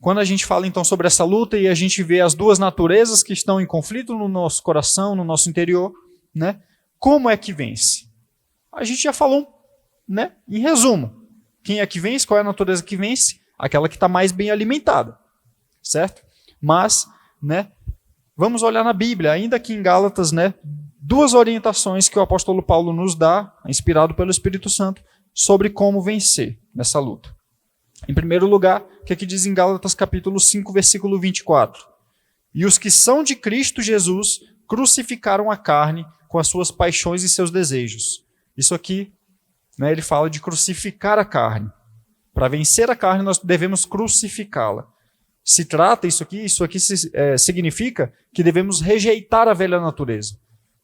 Quando a gente fala então sobre essa luta e a gente vê as duas naturezas que estão em conflito no nosso coração, no nosso interior, né, como é que vence? A gente já falou, né, em resumo. Quem é que vence? Qual é a natureza que vence? Aquela que está mais bem alimentada, certo? Mas, né, vamos olhar na Bíblia, ainda aqui em Gálatas, né, duas orientações que o apóstolo Paulo nos dá, inspirado pelo Espírito Santo, sobre como vencer nessa luta. Em primeiro lugar, o que aqui diz em Gálatas capítulo 5, versículo 24. E os que são de Cristo Jesus crucificaram a carne com as suas paixões e seus desejos. Isso aqui, né, ele fala de crucificar a carne. Para vencer a carne, nós devemos crucificá-la. Se trata, isso aqui significa que devemos rejeitar a velha natureza.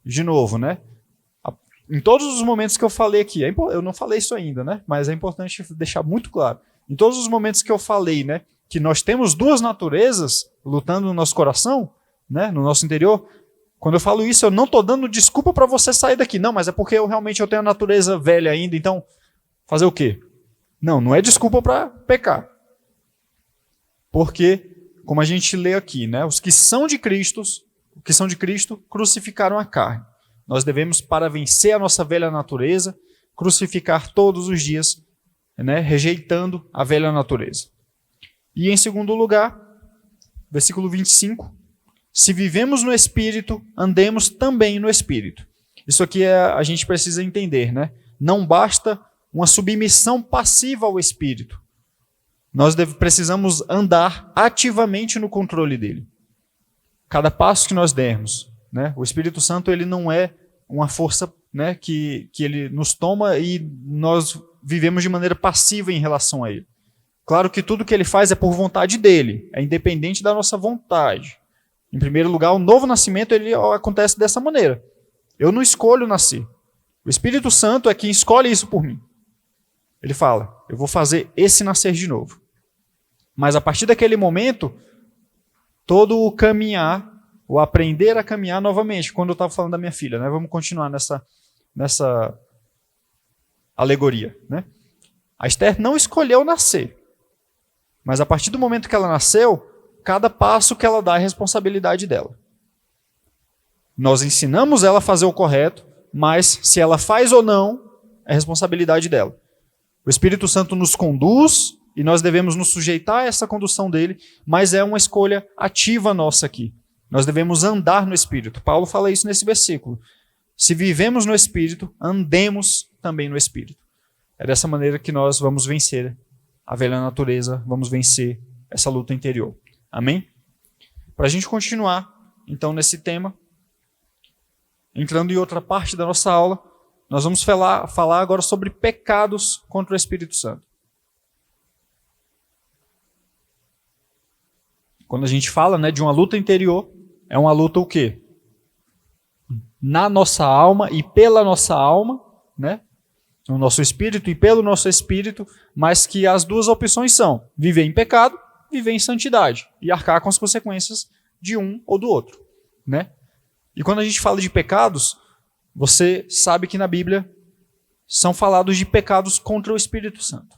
De novo, né? Em todos os momentos que eu falei aqui, eu não falei isso ainda, né? Mas é importante deixar muito claro. Em todos os momentos que eu falei, né, que nós temos duas naturezas lutando no nosso coração, né, no nosso interior, quando eu falo isso, eu não estou dando desculpa para você sair daqui. Não, mas é porque eu tenho a natureza velha ainda, então fazer o quê? Não é desculpa para pecar. Porque, como a gente lê aqui, né, os que são de Cristo crucificaram a carne. Nós devemos, para vencer a nossa velha natureza, crucificar todos os dias, né, rejeitando a velha natureza. E em segundo lugar, versículo 25, se vivemos no Espírito, andemos também no Espírito. Isso aqui a gente precisa entender, né? Não basta uma submissão passiva ao Espírito. Nós precisamos andar ativamente no controle dele. Cada passo que nós dermos, né? O Espírito Santo ele não é uma força, né, que ele nos toma e nós vivemos de maneira passiva em relação a ele. Claro que tudo que ele faz é por vontade dele, é independente da nossa vontade. Em primeiro lugar, o novo nascimento ele acontece dessa maneira. Eu não escolho nascer. O Espírito Santo é quem escolhe isso por mim. Ele fala, eu vou fazer esse nascer de novo. Mas a partir daquele momento, todo o caminhar, o aprender a caminhar novamente, quando eu estava falando da minha filha, né? Vamos continuar nessa alegoria. Né? A Esther não escolheu nascer. Mas a partir do momento que ela nasceu, cada passo que ela dá é responsabilidade dela. Nós ensinamos ela a fazer o correto, mas se ela faz ou não, é responsabilidade dela. O Espírito Santo nos conduz e nós devemos nos sujeitar a essa condução dele, mas é uma escolha ativa nossa aqui. Nós devemos andar no Espírito. Paulo fala isso nesse versículo. se vivemos no Espírito, andemos também no Espírito. É dessa maneira que nós vamos vencer a velha natureza, vamos vencer essa luta interior. Amém? Para a gente continuar, então, nesse tema, entrando em outra parte da nossa aula, nós vamos falar agora sobre pecados contra o Espírito Santo. Quando a gente fala, né, de uma luta interior, é uma luta o quê? Na nossa alma e pela nossa alma, né? No nosso espírito e pelo nosso espírito, mas que as duas opções são viver em pecado, viver em santidade e arcar com as consequências de um ou do outro, né? E quando a gente fala de pecados, você sabe que na Bíblia são falados de pecados contra o Espírito Santo.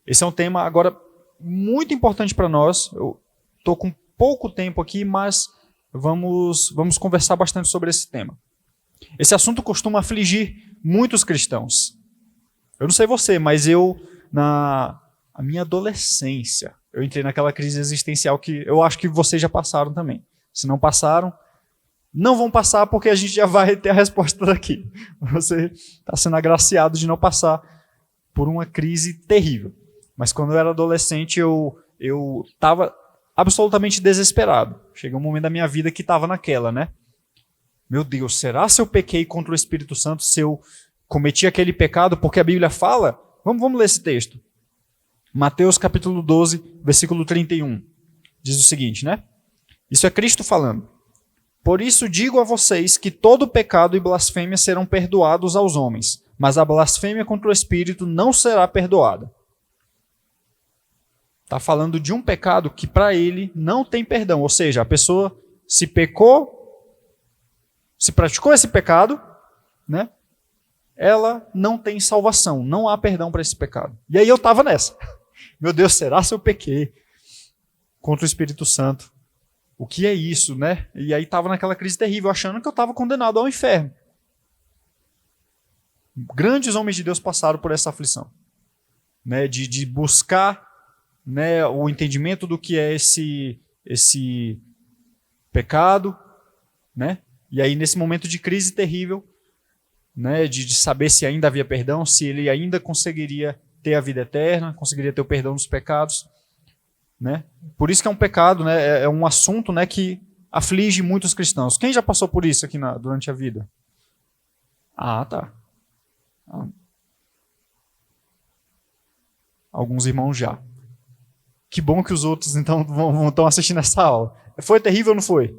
Esse é um tema agora muito importante para nós. Eu estou com pouco tempo aqui, mas vamos conversar bastante sobre esse tema. Esse assunto costuma afligir muitos cristãos. Eu não sei você, mas na minha adolescência, eu entrei naquela crise existencial que eu acho que vocês já passaram também. Se não passaram, não vão passar porque a gente já vai ter a resposta daqui. Você está sendo agraciado de não passar por uma crise terrível. Mas quando eu era adolescente, eu estava absolutamente desesperado. Chegou um momento da minha vida que estava naquela, né? Meu Deus, será se eu pequei contra o Espírito Santo, se eu cometi aquele pecado? Porque a Bíblia fala, vamos ler esse texto. Mateus capítulo 12, versículo 31. Diz o seguinte, né? Isso é Cristo falando. Por isso digo a vocês que todo pecado e blasfêmia serão perdoados aos homens, mas a blasfêmia contra o Espírito não será perdoada. Está falando de um pecado que para ele não tem perdão. Ou seja, a pessoa se praticou esse pecado, né? Ela não tem salvação, não há perdão para esse pecado. E aí eu estava nessa. Meu Deus, será se eu pequei contra o Espírito Santo? O que é isso, né? E aí estava naquela crise terrível, achando que eu estava condenado ao inferno. Grandes homens de Deus passaram por essa aflição, né? De buscar, né, o entendimento do que é esse pecado, né? E aí nesse momento de crise terrível, né, de saber se ainda havia perdão, se ele ainda conseguiria ter a vida eterna, conseguiria ter o perdão dos pecados, né? Por isso que é um pecado, né, é um assunto, né, que aflige muitos cristãos. Quem já passou por isso aqui durante a vida? Ah, tá. Alguns irmãos já. Que bom que os outros então estão assistindo essa aula. Foi terrível ou não foi?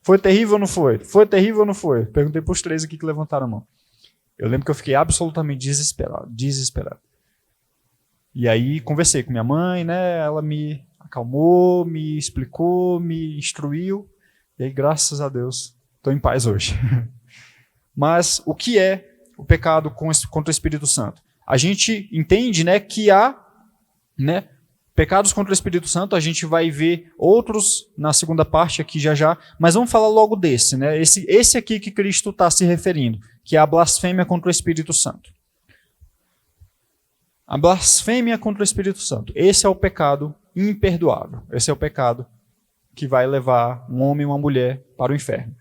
Foi terrível ou não foi? Foi terrível ou não foi? Perguntei para os 3 aqui que levantaram a mão. Eu lembro que eu fiquei absolutamente desesperado. E aí conversei com minha mãe, né? Ela me acalmou, me explicou, me instruiu. E aí, graças a Deus, estou em paz hoje. Mas o que é o pecado contra o Espírito Santo? A gente entende, né, que há, né, pecados contra o Espírito Santo. A gente vai ver outros na segunda parte aqui já, mas vamos falar logo desse, né? Esse aqui que Cristo está se referindo, que é a blasfêmia contra o Espírito Santo. A blasfêmia contra o Espírito Santo. Esse é o pecado imperdoável. Esse é o pecado que vai levar um homem e uma mulher para o inferno.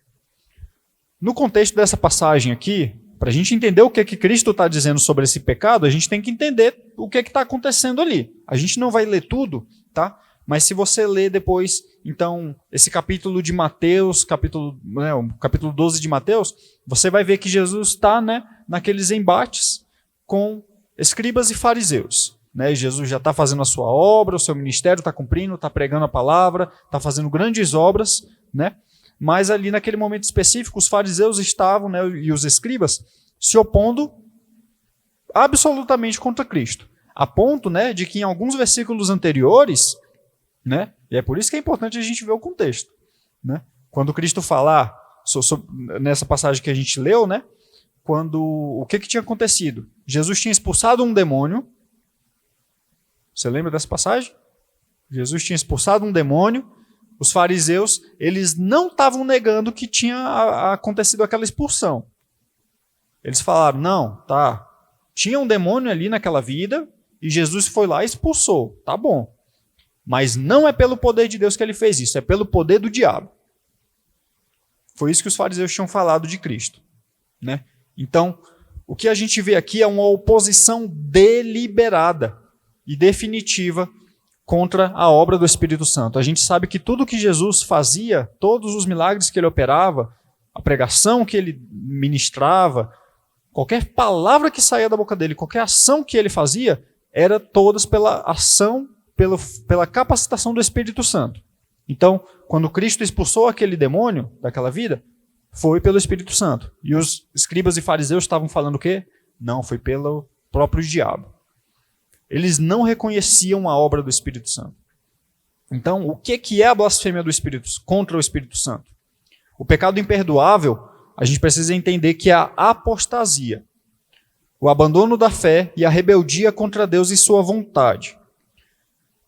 No contexto dessa passagem aqui, para a gente entender o que Cristo está dizendo sobre esse pecado, a gente tem que entender o que está acontecendo ali. A gente não vai ler tudo, tá? Mas se você ler depois, então, esse capítulo de Mateus, o capítulo 12 de Mateus, você vai ver que Jesus está, né, naqueles embates com escribas e fariseus. Né? Jesus já está fazendo a sua obra, o seu ministério está cumprindo, está pregando a palavra, está fazendo grandes obras, né? Mas ali naquele momento específico, os fariseus estavam, né, e os escribas se opondo absolutamente contra Cristo. A ponto, né, de que em alguns versículos anteriores, né, e é por isso que é importante a gente ver o contexto, né, quando Cristo falar, nessa passagem que a gente leu, né, o que tinha acontecido? Jesus tinha expulsado um demônio. Você lembra dessa passagem? Jesus tinha expulsado um demônio. Os fariseus, eles não estavam negando que tinha acontecido aquela expulsão. Eles falaram, não, tá, tinha um demônio ali naquela vida e Jesus foi lá e expulsou, tá bom. Mas não é pelo poder de Deus que ele fez isso, é pelo poder do diabo. Foi isso que os fariseus tinham falado de Cristo. né? Então, o que a gente vê aqui é uma oposição deliberada e definitiva contra a obra do Espírito Santo. A gente sabe que tudo que Jesus fazia, todos os milagres que ele operava, a pregação que ele ministrava, qualquer palavra que saía da boca dele, qualquer ação que ele fazia, era todas pela ação, pela capacitação do Espírito Santo. Então, quando Cristo expulsou aquele demônio daquela vida, foi pelo Espírito Santo. E os escribas e fariseus estavam falando o quê? Não, foi pelo próprio diabo. Eles não reconheciam a obra do Espírito Santo. Então, o que é a blasfêmia do Espírito contra o Espírito Santo? O pecado imperdoável, a gente precisa entender que é a apostasia, o abandono da fé e a rebeldia contra Deus e sua vontade.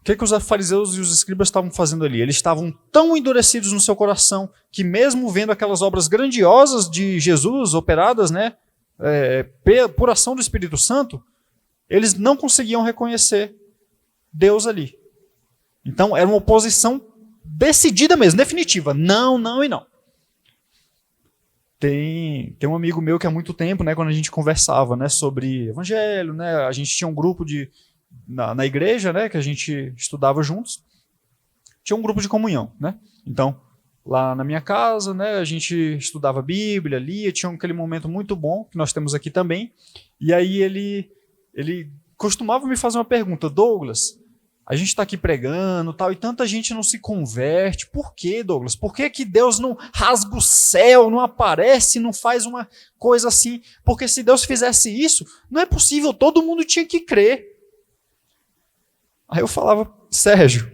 O que os fariseus e os escribas estavam fazendo ali? Eles estavam tão endurecidos no seu coração que mesmo vendo aquelas obras grandiosas de Jesus operadas, né, por ação do Espírito Santo, eles não conseguiam reconhecer Deus ali. Então era uma oposição decidida mesmo, definitiva. Não, não e não. Tem um amigo meu que há muito tempo, né, quando a gente conversava, né, sobre evangelho, né, a gente tinha um grupo na igreja, né, que a gente estudava juntos, tinha um grupo de comunhão, né? Então, lá na minha casa, né, a gente estudava a Bíblia, lia, tinha aquele momento muito bom, que nós temos aqui também, e aí ele costumava me fazer uma pergunta: Douglas, a gente está aqui pregando tal, e tanta gente não se converte. Por quê, Douglas? Por que Deus não rasga o céu, não aparece, não faz uma coisa assim? Porque se Deus fizesse isso, não é possível, todo mundo tinha que crer. Aí eu falava: Sérgio,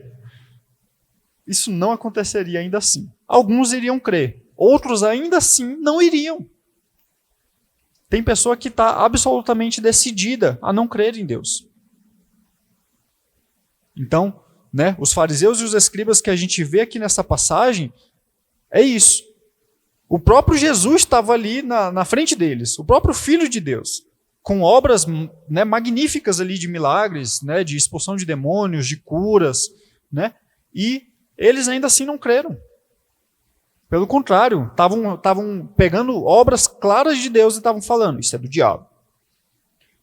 isso não aconteceria ainda assim. Alguns iriam crer, outros ainda assim não iriam. Tem pessoa que está absolutamente decidida a não crer em Deus. Então, né, os fariseus e os escribas que a gente vê aqui nessa passagem, é isso. O próprio Jesus estava ali na frente deles, o próprio Filho de Deus, com obras, né, magníficas ali de milagres, né, de expulsão de demônios, de curas, né, e eles ainda assim não creram. Pelo contrário, estavam pegando obras claras de Deus e estavam falando: isso é do diabo.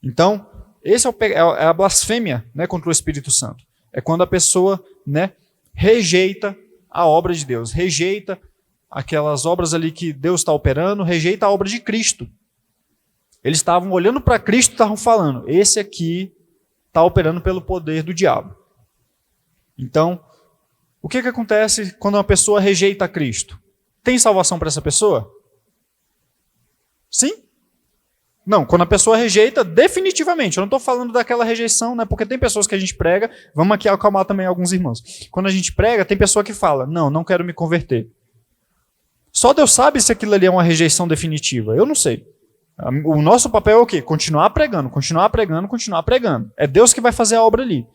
Então, esse é a blasfêmia, né, contra o Espírito Santo. É quando a pessoa, né, rejeita a obra de Deus, rejeita aquelas obras ali que Deus está operando, rejeita a obra de Cristo. Eles estavam olhando para Cristo e estavam falando: esse aqui está operando pelo poder do diabo. Então, o que acontece quando uma pessoa rejeita Cristo? Tem salvação para essa pessoa? Sim? Não, quando a pessoa rejeita, definitivamente. Eu não estou falando daquela rejeição, né? Porque tem pessoas que a gente prega, vamos aqui acalmar também alguns irmãos. Quando a gente prega, tem pessoa que fala: não quero me converter. Só Deus sabe se aquilo ali é uma rejeição definitiva. Eu não sei. O nosso papel é o quê? Continuar pregando, continuar pregando, continuar pregando. É Deus que vai fazer a obra ali.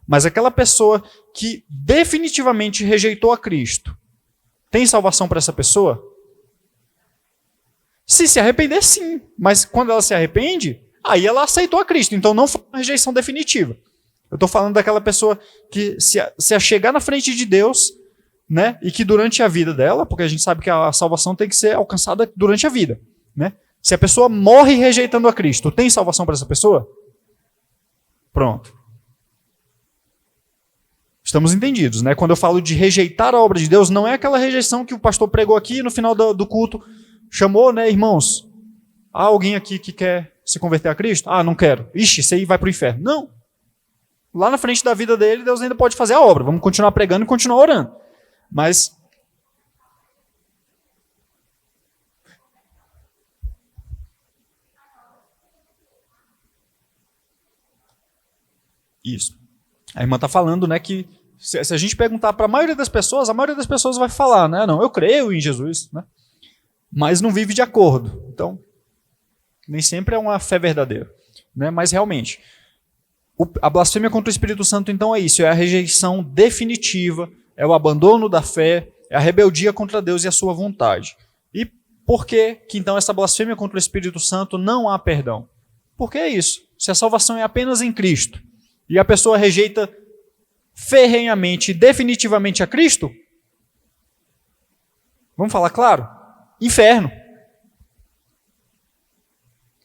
Mas aquela pessoa que definitivamente rejeitou a Cristo, tem salvação para essa pessoa? Se arrepender, sim. Mas quando ela se arrepende, aí ela aceitou a Cristo. Então não foi uma rejeição definitiva. Eu estou falando daquela pessoa que se chegar na frente de Deus, né, e que durante a vida dela, porque a gente sabe que a salvação tem que ser alcançada durante a vida, né? Se a pessoa morre rejeitando a Cristo, tem salvação para essa pessoa? Pronto. Estamos entendidos, né? Quando eu falo de rejeitar a obra de Deus, não é aquela rejeição que o pastor pregou aqui no final do culto, chamou, né, irmãos? Há alguém aqui que quer se converter a Cristo? Ah, não quero. Ixi, esse aí vai para o inferno. Não. Lá na frente da vida dele, Deus ainda pode fazer a obra. Vamos continuar pregando e continuar orando. Mas isso. A irmã está falando, né, que se a gente perguntar para a maioria das pessoas vai falar, né, não, eu creio em Jesus, né, mas não vive de acordo. Então, nem sempre é uma fé verdadeira, né, mas realmente, a blasfêmia contra o Espírito Santo, então, é isso, é a rejeição definitiva, é o abandono da fé, é a rebeldia contra Deus e a sua vontade. E por que então essa blasfêmia contra o Espírito Santo não há perdão? Porque é isso, se a salvação é apenas em Cristo, e a pessoa rejeita ferrenhamente, definitivamente a Cristo, vamos falar claro? Inferno.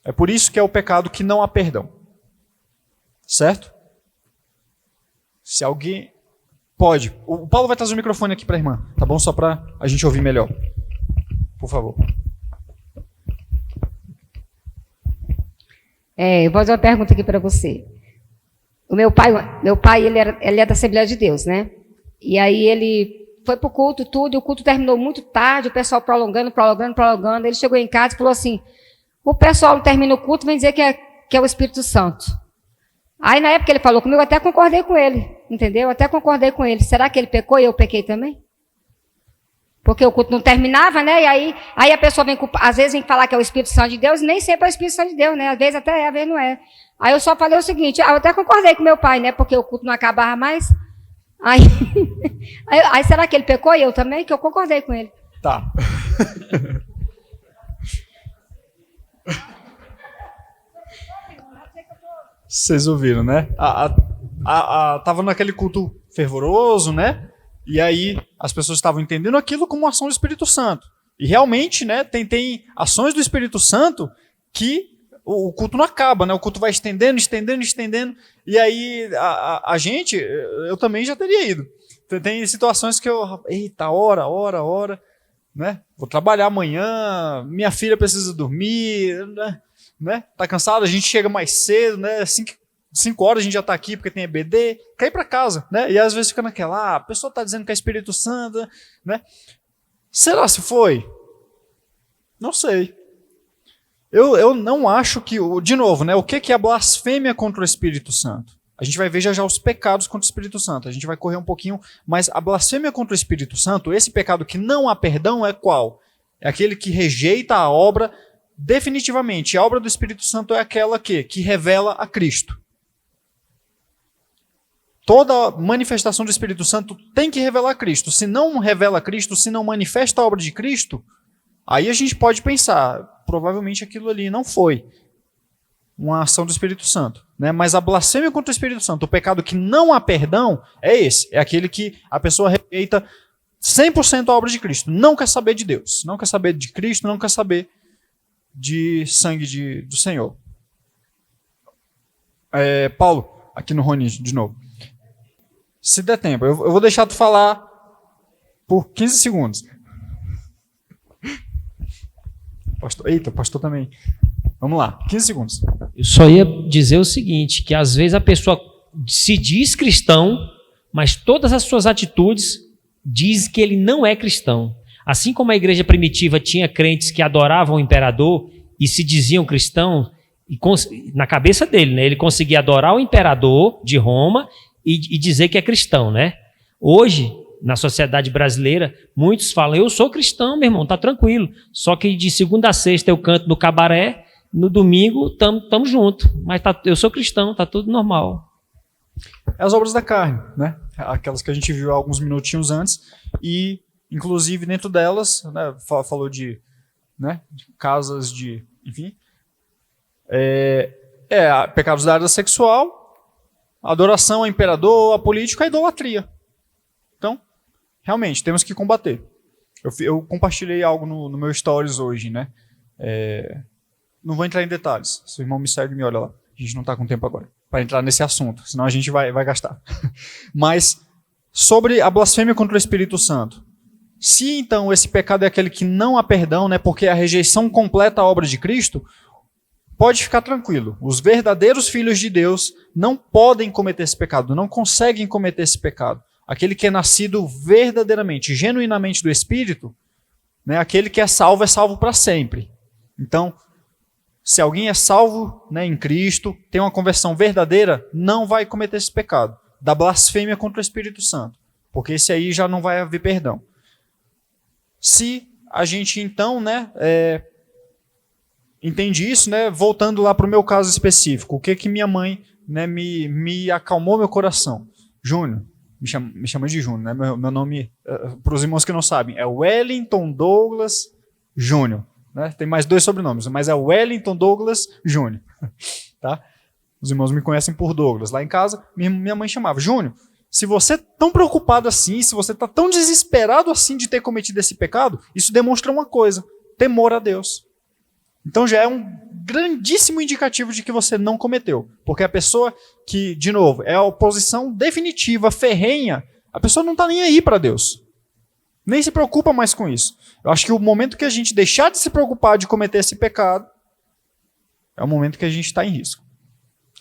É por isso que é o pecado que não há perdão. Certo? Se alguém... Pode. O Paulo vai trazer o microfone aqui para a irmã, tá bom? Só para a gente ouvir melhor. Por favor. Eu vou fazer uma pergunta aqui para você. O meu pai ele é da Assembleia de Deus, né? E aí ele foi pro culto, tudo, e o culto terminou muito tarde, o pessoal prolongando. Ele chegou em casa e falou assim, o pessoal não termina o culto, vem dizer que é o Espírito Santo. Aí na época ele falou comigo, eu até concordei com ele, entendeu? Eu até concordei com ele. Será que ele pecou e eu pequei também? Porque o culto não terminava, né? E aí a pessoa às vezes vem falar que é o Espírito Santo de Deus, e nem sempre é o Espírito Santo de Deus, né? Às vezes até é, às vezes não é. Aí eu só falei o seguinte, eu até concordei com meu pai, né? Porque o culto não acabava mais. Aí será que ele pecou e eu também? Que eu concordei com ele. Tá. Vocês ouviram, né? Tava naquele culto fervoroso, né? E aí as pessoas estavam entendendo aquilo como uma ação do Espírito Santo. E realmente, né, tem ações do Espírito Santo que o culto não acaba, né? O culto vai estendendo. E aí a gente, eu também já teria ido. Tem situações que eita, hora, né? Vou trabalhar amanhã, minha filha precisa dormir, né? Tá cansado, a gente chega mais cedo, né? 5 horas a gente já está aqui porque tem EBD, quer ir para casa, né? E às vezes fica naquela, a pessoa está dizendo que é Espírito Santo, né? Será se foi? Não sei. Eu não acho que, de novo, né? O que é a blasfêmia contra o Espírito Santo? A gente vai ver já os pecados contra o Espírito Santo, a gente vai correr um pouquinho, mas a blasfêmia contra o Espírito Santo, esse pecado que não há perdão é qual? É aquele que rejeita a obra definitivamente. A obra do Espírito Santo é aquela que revela a Cristo. Toda manifestação do Espírito Santo tem que revelar Cristo. Se não revela Cristo, se não manifesta a obra de Cristo, aí a gente pode pensar, provavelmente aquilo ali não foi uma ação do Espírito Santo, né? Mas a blasfêmia contra o Espírito Santo, o pecado que não há perdão, é esse. É aquele que a pessoa rejeita 100% a obra de Cristo. Não quer saber de Deus, não quer saber de Cristo, não quer saber de sangue do Senhor. Paulo, aqui no Rony, de novo. Se der tempo, eu vou deixar tu falar por 15 segundos. Pastor também. Vamos lá, 15 segundos. Eu só ia dizer o seguinte, que às vezes a pessoa se diz cristão, mas todas as suas atitudes dizem que ele não é cristão. Assim como a igreja primitiva tinha crentes que adoravam o imperador e se diziam cristãos, na cabeça dele, né, ele conseguia adorar o imperador de Roma e dizer que é cristão, né? Hoje, na sociedade brasileira, muitos falam, eu sou cristão, meu irmão, tá tranquilo. Só que de segunda a sexta eu canto no cabaré, no domingo tamo junto. Mas eu sou cristão, tá tudo normal. As obras da carne, né? Aquelas que a gente viu alguns minutinhos antes. E, inclusive, dentro delas, né, falou de casas de... Enfim. Pecados da área sexual, adoração ao imperador, a político, a idolatria. Então, realmente, temos que combater. Eu compartilhei algo no meu stories hoje, né? Não vou entrar em detalhes. Se o irmão me segue, me olha lá. A gente não está com tempo agora para entrar nesse assunto, senão a gente vai gastar. Mas, sobre a blasfêmia contra o Espírito Santo. Se, então, esse pecado é aquele que não há perdão, né, porque é a rejeição completa à obra de Cristo, pode ficar tranquilo. Os verdadeiros filhos de Deus não podem cometer esse pecado, não conseguem cometer esse pecado. Aquele que é nascido verdadeiramente, genuinamente do Espírito, né, aquele que é salvo para sempre. Então, se alguém é salvo, né, em Cristo, tem uma conversão verdadeira, não vai cometer esse pecado da blasfêmia contra o Espírito Santo, porque esse aí já não vai haver perdão. Se a gente, então, né, entende isso, né, voltando lá para o meu caso específico, o que minha mãe, né, me acalmou meu coração? Júnior, me chama de Júnior, né, meu nome, para os irmãos que não sabem, é Wellington Douglas Júnior. Né? Tem mais 2 sobrenomes, mas é Wellington Douglas Júnior. Tá? Os irmãos me conhecem por Douglas. Lá em casa, minha mãe chamava Júnior. Se você é tão preocupado assim, se você está tão desesperado assim de ter cometido esse pecado, isso demonstra uma coisa: temor a Deus. Então já é um grandíssimo indicativo de que você não cometeu. Porque a pessoa que, de novo, é a oposição definitiva, ferrenha, a pessoa não está nem aí para Deus. Nem se preocupa mais com isso. Eu acho que o momento que a gente deixar de se preocupar de cometer esse pecado, é o momento que a gente está em risco.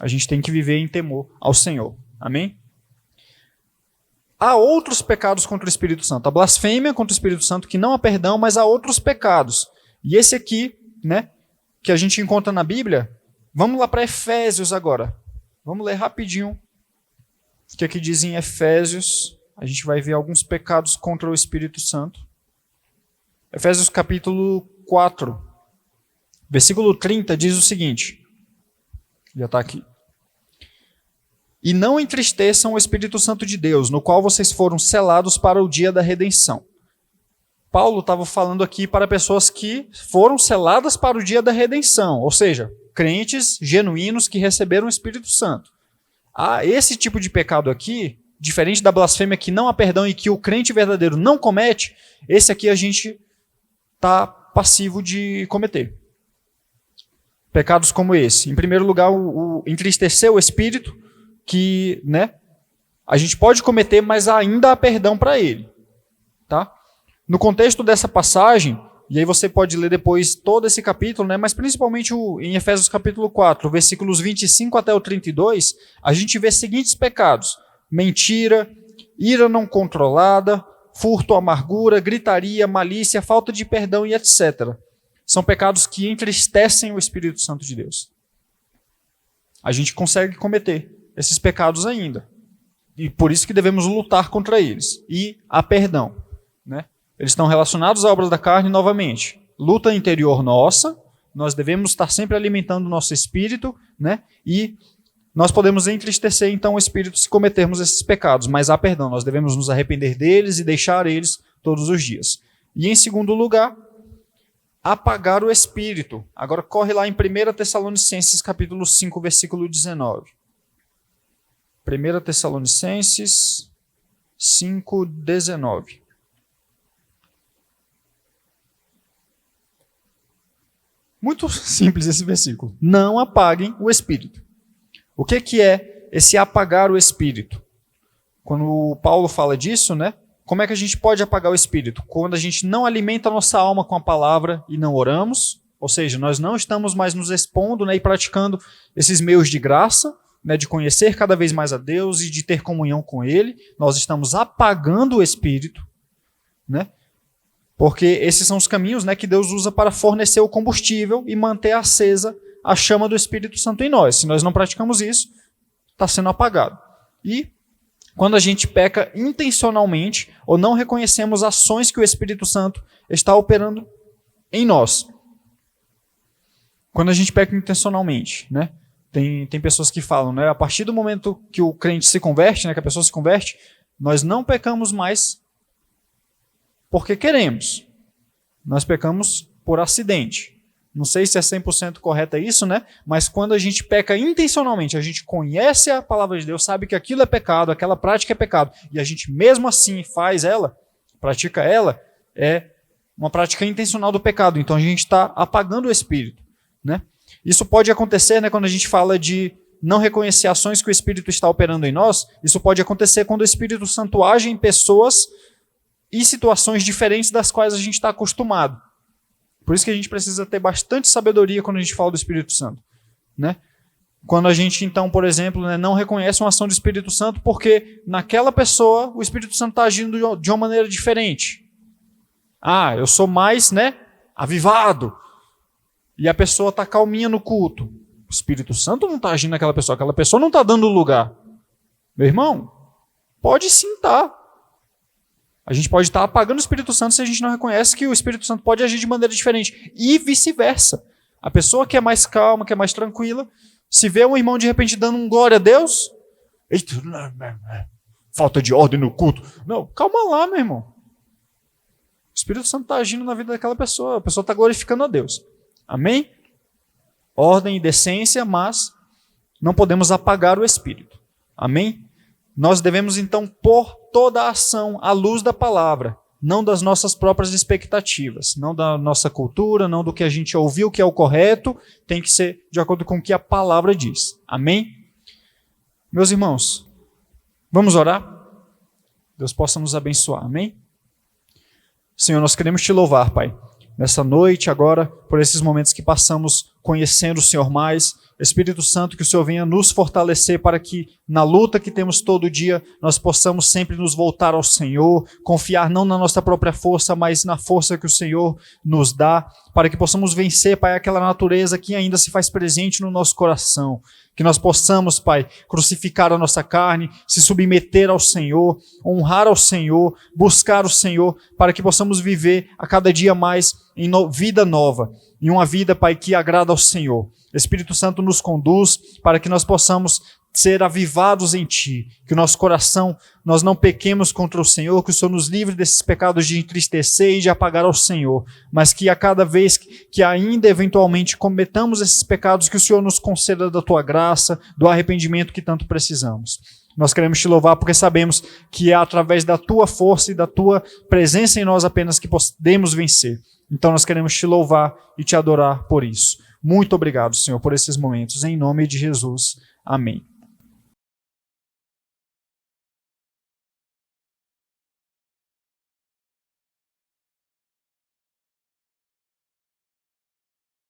A gente tem que viver em temor ao Senhor. Amém? Há outros pecados contra o Espírito Santo. A blasfêmia contra o Espírito Santo, que não há perdão, mas há outros pecados. E esse aqui, né, que a gente encontra na Bíblia, vamos lá para Efésios agora. Vamos ler rapidinho o que aqui diz em Efésios. A gente vai ver alguns pecados contra o Espírito Santo. Efésios capítulo 4, versículo 30 diz o seguinte. Já está aqui. E não entristeçam o Espírito Santo de Deus, no qual vocês foram selados para o dia da redenção. Paulo estava falando aqui para pessoas que foram seladas para o dia da redenção, ou seja, crentes genuínos que receberam o Espírito Santo. Esse tipo de pecado aqui, diferente da blasfêmia que não há perdão e que o crente verdadeiro não comete, esse aqui a gente está passivo de cometer. Pecados como esse. Em primeiro lugar, o entristecer o Espírito, que, né, a gente pode cometer, mas ainda há perdão para ele. Tá? No contexto dessa passagem, e aí você pode ler depois todo esse capítulo, né, mas principalmente em Efésios capítulo 4, versículos 25 até o 32, a gente vê seguintes pecados: mentira, ira não controlada, furto, amargura, gritaria, malícia, falta de perdão e etc. São pecados que entristecem o Espírito Santo de Deus. A gente consegue cometer esses pecados ainda. E por isso que devemos lutar contra eles. E há perdão. Né? Eles estão relacionados à obra da carne novamente. Luta interior nossa, nós devemos estar sempre alimentando o nosso espírito, né? E nós podemos entristecer então o espírito se cometermos esses pecados, mas há perdão, nós devemos nos arrepender deles e deixar eles todos os dias. E em segundo lugar, apagar o espírito. Agora corre lá em 1 Tessalonicenses capítulo 5, versículo 19. 1 Tessalonicenses 5, 19. Muito simples esse versículo. Não apaguem o espírito. O que é esse apagar o espírito? Quando o Paulo fala disso, né? Como é que a gente pode apagar o espírito? Quando a gente não alimenta a nossa alma com a palavra e não oramos, ou seja, nós não estamos mais nos expondo, né, e praticando esses meios de graça, né, de conhecer cada vez mais a Deus e de ter comunhão com Ele, nós estamos apagando o espírito, né? Porque esses são os caminhos, né, que Deus usa para fornecer o combustível e manter acesa a chama do Espírito Santo em nós. Se nós não praticamos isso, está sendo apagado. E quando a gente peca intencionalmente ou não reconhecemos ações que o Espírito Santo está operando em nós. Quando a gente peca intencionalmente, né? Tem pessoas que falam, né, a partir do momento que o crente se converte, né, que a pessoa se converte, nós não pecamos mais porque queremos. Nós pecamos por acidente. Não sei se é 100% correto isso, né? Mas quando a gente peca intencionalmente, a gente conhece a palavra de Deus, sabe que aquilo é pecado, aquela prática é pecado, e a gente mesmo assim faz ela, pratica ela, é uma prática intencional do pecado. Então a gente está apagando o espírito, né? Isso pode acontecer, né, quando a gente fala de não reconhecer ações que o Espírito está operando em nós. Isso pode acontecer quando o Espírito Santo age em pessoas e situações diferentes das quais a gente está acostumado. Por isso que a gente precisa ter bastante sabedoria quando a gente fala do Espírito Santo, né? Quando a gente, então, por exemplo, né, não reconhece uma ação do Espírito Santo porque naquela pessoa o Espírito Santo está agindo de uma maneira diferente. Eu sou mais, né, avivado. E a pessoa está calminha no culto. O Espírito Santo não está agindo naquela pessoa. Aquela pessoa não está dando lugar. Meu irmão, pode sim estar. A gente pode estar apagando o Espírito Santo se a gente não reconhece que o Espírito Santo pode agir de maneira diferente. E vice-versa. A pessoa que é mais calma, que é mais tranquila, se vê um irmão de repente dando um glória a Deus, eita, falta de ordem no culto. Não, calma lá, meu irmão. O Espírito Santo está agindo na vida daquela pessoa. A pessoa está glorificando a Deus. Amém? Ordem e decência, mas não podemos apagar o Espírito. Amém? Nós devemos então pôr toda a ação à luz da palavra. não das nossas próprias expectativas, não da nossa cultura, não do que a gente ouviu que é o correto, tem que ser de acordo com o que a palavra diz. Amém? Meus irmãos, vamos orar? Deus possa nos abençoar. Amém? Senhor, nós queremos te louvar, Pai, nessa noite agora, por esses momentos que passamos conhecendo o Senhor mais. Espírito Santo, que o Senhor venha nos fortalecer para que na luta que temos todo dia, nós possamos sempre nos voltar ao Senhor, confiar não na nossa própria força, mas na força que o Senhor nos dá, para que possamos vencer, Pai, aquela natureza que ainda se faz presente no nosso coração. Que nós possamos, Pai, crucificar a nossa carne, se submeter ao Senhor, honrar ao Senhor, buscar o Senhor, para que possamos viver a cada dia mais em vida nova, em uma vida, Pai, que agrada ao Senhor. Espírito Santo nos conduz para que nós possamos ser avivados em Ti, que o nosso coração, nós não pequemos contra o Senhor, que o Senhor nos livre desses pecados de entristecer e de apagar ao Senhor, mas que a cada vez que ainda eventualmente cometamos esses pecados, que o Senhor nos conceda da Tua graça, do arrependimento que tanto precisamos. Nós queremos Te louvar porque sabemos que é através da Tua força e da Tua presença em nós apenas que podemos vencer. Então nós queremos Te louvar e Te adorar por isso. Muito obrigado, Senhor, por esses momentos. Em nome de Jesus. Amém.